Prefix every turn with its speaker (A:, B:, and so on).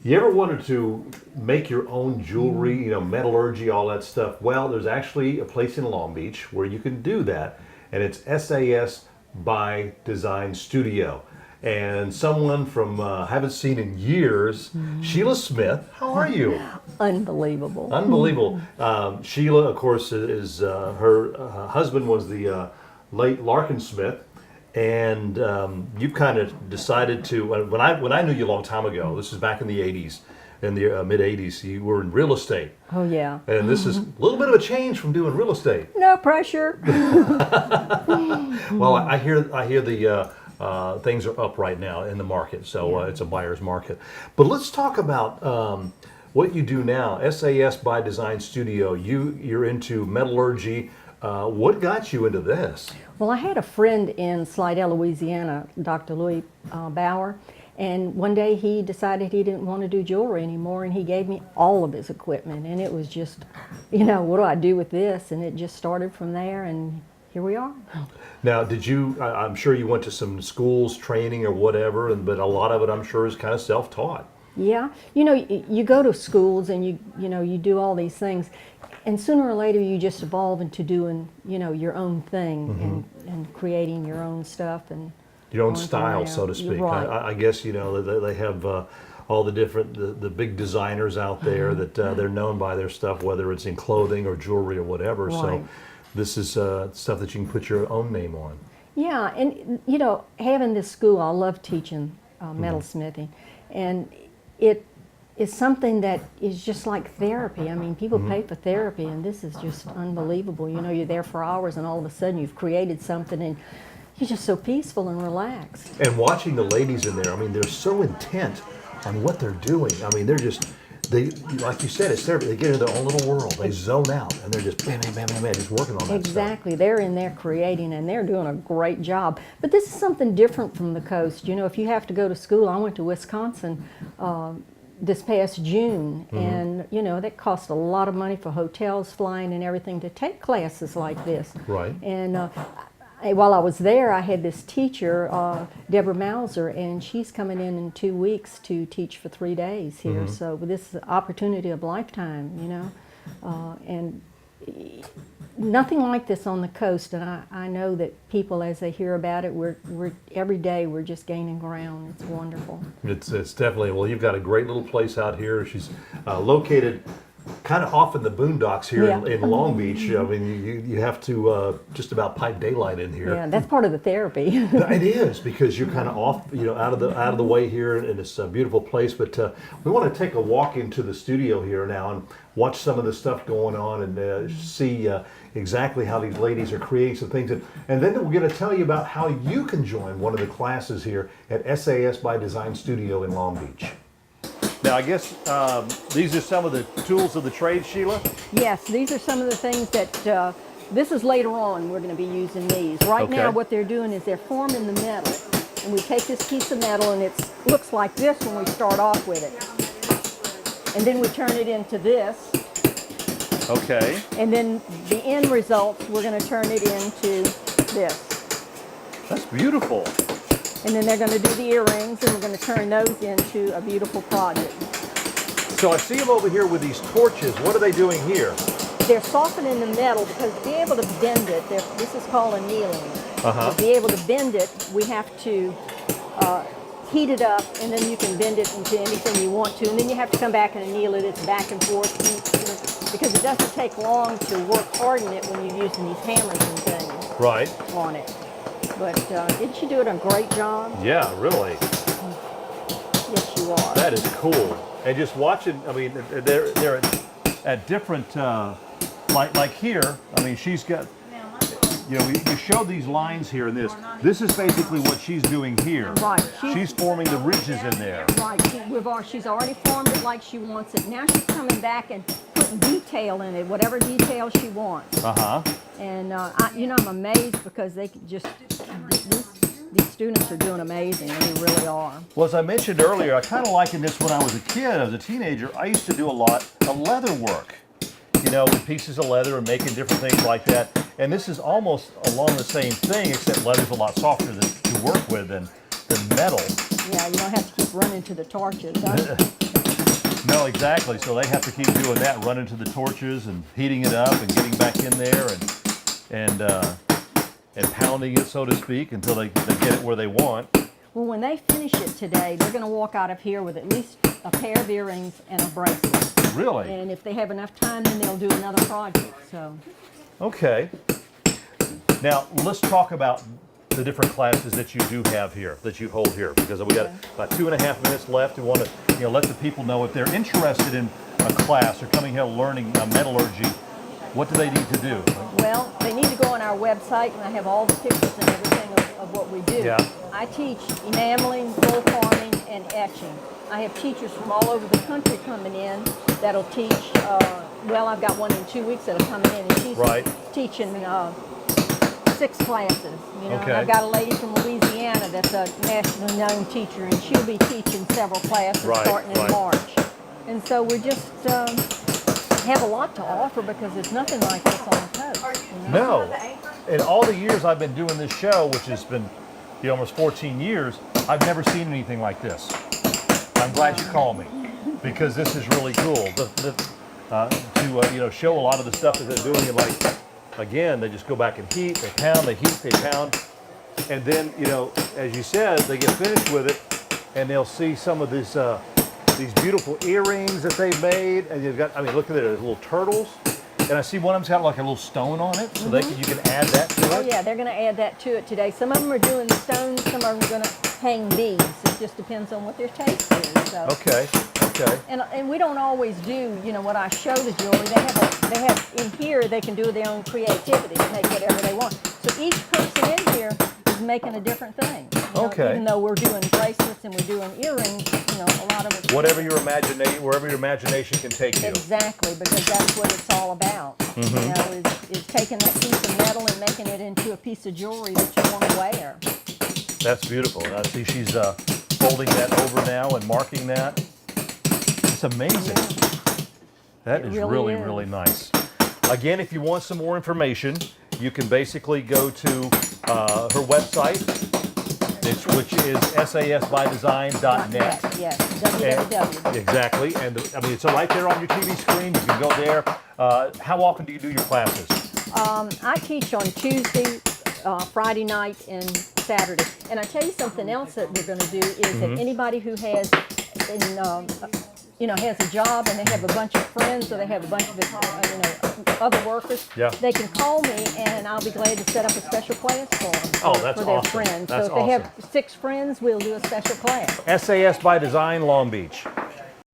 A: You ever wanted to make your own jewelry, you know, metallurgy, all that stuff? Well, there's actually a place in Long Beach where you can do that, and it's SAS by Design Studio. And someone from haven't seen in years, Sheila Smith. How are you?
B: Unbelievable.
A: Unbelievable. Sheila, of course, is her husband was the late Larkin Smith, and you kind of decided to. When I knew you a long time ago, this is back in the '80s, in the mid '80s, you were in real estate,
B: Oh, yeah.
A: and this is a little bit of a change from doing real estate.
B: No pressure.
A: Well, I hear the. Things are up right now in the market, so it's a buyer's market. But let's talk about what you do now. SAS by Design Studio. You're into metallurgy. What got you into this?
B: Well, I had a friend in Slidell, Louisiana, Dr. Louis Bauer, and one day he decided he didn't want to do jewelry anymore, and he gave me all of his equipment, and it was just, you know, what do I do with this? And it just started from there, and here we are.
A: Now, did you? I'm sure you went to some schools, training, or whatever, but a lot of it, I'm sure, is kind of self-taught.
B: Yeah, you know, you go to schools and you know, you do all these things, and sooner or later you just evolve into doing, you know, your own thing and creating your own stuff and
A: Your own
B: going from
A: style,
B: there.
A: so to speak.
B: Right.
A: I guess, you know, they have all the different, the big designers out there that they're known by their stuff, whether it's in clothing or jewelry or whatever.
B: Right.
A: So this is stuff that you can put your own name on.
B: Yeah, and you know, having this school, I love teaching metalsmithing, and it is something that is just like therapy. I mean, people pay for therapy, and this is just unbelievable. You know, you're there for hours, and all of a sudden you've created something, and you're just so peaceful and relaxed.
A: And watching the ladies in there, I mean, they're so intent on what they're doing. I mean, they're just, like you said, it's therapy. They get into their own little world. They zone out, and they're just bam, bam, bam, bam, bam, just working on that
B: Exactly. They're in there creating, and they're doing a great job. But this is something different from the coast. You know, if you have to go to school, I went to Wisconsin this past June, and you know, that cost a lot of money for hotels, flying, and everything to take classes like this.
A: Right.
B: And while I was there, I had this teacher, Deborah Mauser, and she's coming in 2 weeks to teach for 3 days here. So this is an opportunity of a lifetime, you know, and nothing like this on the coast. And I know that people, as they hear about it, we're every day we're just gaining ground. It's wonderful.
A: It's definitely, well, you've got a great little place out here. She's located kind of off in the boondocks here in Long Beach. I mean, you have to just about pipe daylight in here.
B: Yeah, that's part of the therapy.
A: It is, because you're kind of off, you know, out of the way here, and it's a beautiful place. But we want to take a walk into the studio here now and watch some of the stuff going on and see exactly how these ladies are creating some things. And then we're going to tell you about how you can join one of the classes here at SAS by Design Studio in Long Beach. Now, I guess these are some of the tools of the trade, Sheila?
B: Yes, these are some of the things that, this is later on we're going to be using these. Right now what they're doing is they're forming the metal. And we take this piece of metal, and it looks like this when we start off with it. And then we turn it into this.
A: Okay.
B: And then the end results, we're going to turn it into this.
A: That's beautiful.
B: And then they're going to do the earrings, and we're going to turn those into a beautiful project.
A: So I see them over here with these torches. What are they doing here?
B: They're softening the metal, because to be able to bend it, this is called annealing. To be able to bend it, we have to heat it up, and then you can bend it into anything you want to. And then you have to come back and anneal it. It's back and forth, because it doesn't take long to work hard in it when you're using these hammers and things on it. But didn't she do a great job?
A: Yeah, really.
B: Yes, you are.
A: That is cool. And just watching, I mean, they're at different, like here, I mean, she's got, you know, you showed these lines here in this. This is basically what she's doing here.
B: Right.
A: She's forming the ridges in there.
B: Right. She's already formed it like she wants it. Now she's coming back and putting detail in it, whatever detail she wants. And you know, I'm amazed, because they just, these students are doing amazing. They really are.
A: Well, as I mentioned earlier, I kind of likened this when I was a kid. As a teenager, I used to do a lot of leather work, you know, with pieces of leather and making different things like that. And this is almost along the same thing, except leather's a lot softer to work with than metal.
B: Yeah, you don't have to keep running to the torches, huh?
A: No, exactly. So they have to keep doing that, running to the torches and heating it up and getting back in there and pounding it, so to speak, until they get it where they want.
B: Well, when they finish it today, they're going to walk out of here with at least a pair of earrings and a bracelet.
A: Really?
B: And if they have enough time, then they'll do another project. So.
A: Okay. Now let's talk about the different classes that you do have here, that you hold here, because we got about 2.5 minutes left. We want to, let the people know if they're interested in a class or coming here learning metallurgy, what do they need to do?
B: Well, they need to go on our website, and I have all the pictures and everything of what we do.
A: Yeah.
B: I teach enameling, gold farming, and etching. I have teachers from all over the country coming in that'll teach. Well, I've got one in 2 weeks that'll come in, and she's teaching 6 classes. And I've got a lady from Louisiana that's a nationally known teacher, and she'll be teaching several classes starting in March. And so we just have a lot to offer because there's nothing like this on the coast.
A: No. In all the years I've been doing this show, which has been almost 14 years, I've never seen anything like this. I'm glad you called me because this is really cool. To show a lot of the stuff that they're doing, and like, again, they just go back and heat, they pound, they heat, they pound, and then, as you said, they get finished with it, and they'll see some of these beautiful earrings that they've made, and you've got, look at it, there's little turtles, and I see one of them's got like a little stone on it, so you can add that to it.
B: Oh yeah, they're going to add that to it today. Some of them are doing stones, some of them are going to hang beads. It just depends on what their taste is. So.
A: Okay.
B: And we don't always do, what I show the jewelry. They have in here, they can do their own creativity and make whatever they want. So each person in here is making a different thing.
A: Okay.
B: Even though we're doing bracelets and we're doing earrings, a lot of it.
A: Wherever your imagination can take you.
B: Exactly, because that's what it's all about. Is taking that piece of metal and making it into a piece of jewelry that you want to wear.
A: That's beautiful. I see she's folding that over now and marking that. It's amazing.
B: Yeah.
A: That is really nice. Again, if you want some more information, you can basically go to her website, which is sasbydesign.net.
B: Yes, www.
A: Exactly, and it's right there on your TV screen. You can go there. How often do you do your classes?
B: I teach on Tuesday, Friday night, and Saturday. And I tell you something else that we're going to do is that anybody who has has a job and they have a bunch of friends or they have a bunch of other workers, they can call me and I'll be glad to set up a special class for them. For their friends.
A: That's
B: so if they have 6 friends, we'll do a special class.
A: SAS by Design, Long Beach.